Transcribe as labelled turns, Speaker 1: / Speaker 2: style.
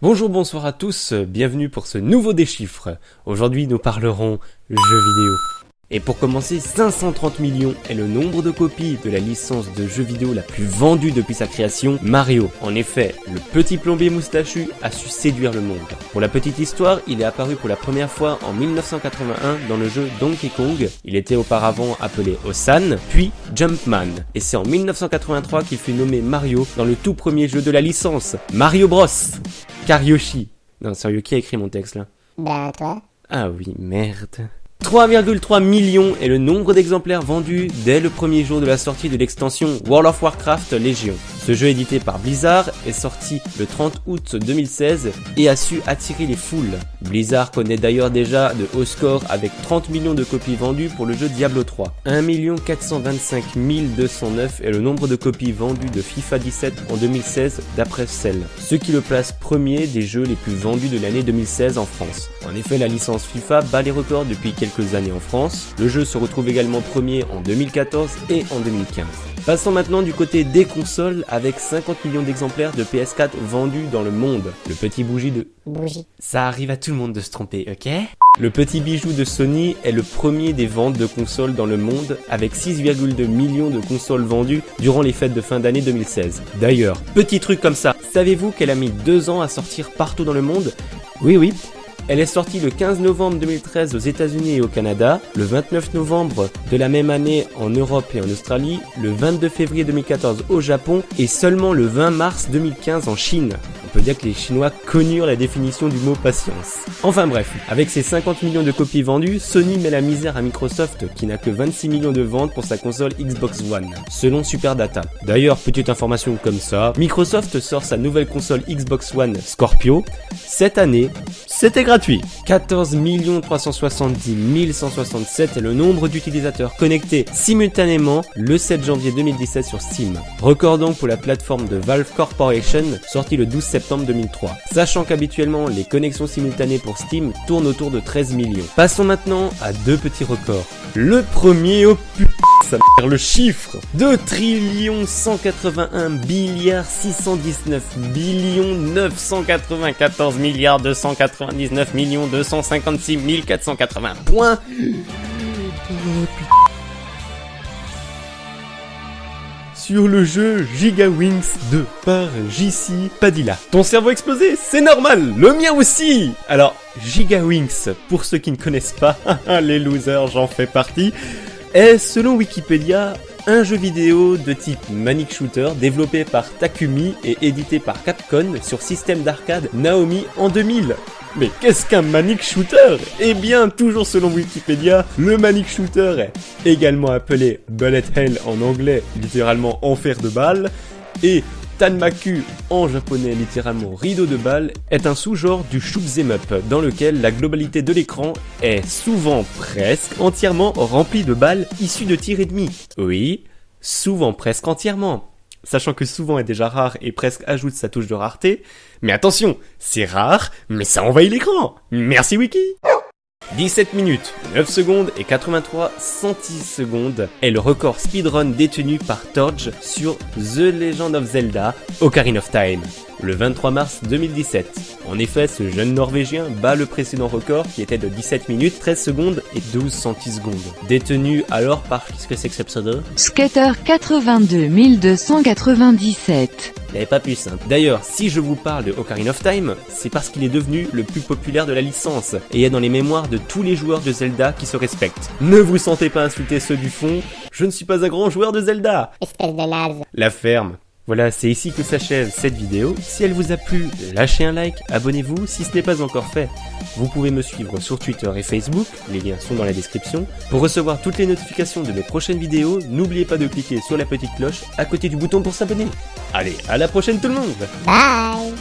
Speaker 1: Bonjour, bonsoir à tous, bienvenue pour ce nouveau déchiffre. Aujourd'hui nous parlerons jeux vidéo. Et pour commencer, 530 millions est le nombre de copies de la licence de jeux vidéo la plus vendue depuis sa création, Mario. En effet, le petit plombier moustachu a su séduire le monde. Pour la petite histoire, il est apparu pour la première fois en 1981 dans le jeu Donkey Kong. Il était auparavant appelé Osan, puis Jumpman. Et c'est en 1983 qu'il fut nommé Mario dans le tout premier jeu de la licence, Mario Bros. Car Yoshi. Non, sérieux, qui a écrit mon texte là?
Speaker 2: Ben toi.
Speaker 1: Ah oui, merde. 3,3 millions est le nombre d'exemplaires vendus dès le premier jour de la sortie de l'extension World of Warcraft Légion. Ce jeu édité par Blizzard est sorti le 30 août 2016 et a su attirer les foules. Blizzard connaît d'ailleurs déjà de hauts scores avec 30 millions de copies vendues pour le jeu Diablo 3. 1 425 209 est le nombre de copies vendues de FIFA 17 en 2016 d'après Cell, ce qui le place premier des jeux les plus vendus de l'année 2016 en France. En effet, la licence FIFA bat les records depuis quelques années en France. Le jeu se retrouve également premier en 2014 et en 2015. Passons maintenant du côté des consoles avec 50 millions d'exemplaires de PS4 vendus dans le monde. Le petit bougie. Ça arrive à tout le monde de se tromper, ok? Le petit bijou de Sony est le premier des ventes de consoles dans le monde avec 6,2 millions de consoles vendues durant les fêtes de fin d'année 2016. D'ailleurs, petit truc comme ça, savez-vous qu'elle a mis 2 ans à sortir partout dans le monde? Oui. Elle est sortie le 15 novembre 2013 aux États-Unis et au Canada, le 29 novembre de la même année en Europe et en Australie, le 22 février 2014 au Japon et seulement le 20 mars 2015 en Chine. On peut dire que les Chinois connurent la définition du mot patience. Enfin bref, avec ses 50 millions de copies vendues, Sony met la misère à Microsoft qui n'a que 26 millions de ventes pour sa console Xbox One, selon Superdata. D'ailleurs, petite information comme ça, Microsoft sort sa nouvelle console Xbox One Scorpio cette année. C'était gratuit. 14 370 167 est le nombre d'utilisateurs connectés simultanément le 7 janvier 2017 sur Steam. Record donc pour la plateforme de Valve Corporation, sortie le 12 septembre 2003. Sachant qu'habituellement, les connexions simultanées pour Steam tournent autour de 13 millions. Passons maintenant à 2 petits records. Le premier, oh putain, ça m'a le chiffre 2 181 619 994 299 256 480 points. Sur le jeu Gigawings 2 par JC Padilla. Ton cerveau explosé, c'est normal, le mien aussi. Alors, Gigawings, pour ceux qui ne connaissent pas, les losers, j'en fais partie, est, selon Wikipédia, un jeu vidéo de type Manic Shooter développé par Takumi et édité par Capcom sur système d'arcade Naomi en 2000. Mais qu'est-ce qu'un Manic Shooter? Eh bien, toujours selon Wikipédia, le Manic Shooter est également appelé Bullet Hell en anglais, littéralement enfer de balles, et Tanmaku en japonais, littéralement rideau de balles, est un sous-genre du shoot'em up dans lequel la globalité de l'écran est souvent presque entièrement remplie de balles issues de tirs ennemis. Oui, souvent presque entièrement. Sachant que souvent est déjà rare et presque ajoute sa touche de rareté. Mais attention, c'est rare, mais ça envahit l'écran. Merci Wiki. 17 minutes, 9 secondes et 83 centisecondes est le record speedrun détenu par Torch sur The Legend of Zelda Ocarina of Time, le 23 mars 2017. En effet, ce jeune Norvégien bat le précédent record qui était de 17 minutes, 13 secondes et 12 centisecondes. Détenu alors par, qu'est-ce que c'est que ce pseudo?
Speaker 3: Skater 82 297.
Speaker 1: Il n'y avait pas plus simple. D'ailleurs, si je vous parle de Ocarina of Time, c'est parce qu'il est devenu le plus populaire de la licence et est dans les mémoires de tous les joueurs de Zelda qui se respectent. Ne vous sentez pas insulter ceux du fond, je ne suis pas un grand joueur de Zelda.
Speaker 2: Espèce de naze.
Speaker 1: La ferme. Voilà, c'est ici que s'achève cette vidéo. Si elle vous a plu, lâchez un like, abonnez-vous si ce n'est pas encore fait. Vous pouvez me suivre sur Twitter et Facebook, les liens sont dans la description. Pour recevoir toutes les notifications de mes prochaines vidéos, n'oubliez pas de cliquer sur la petite cloche à côté du bouton pour s'abonner. Allez, à la prochaine tout le monde.
Speaker 2: Bye.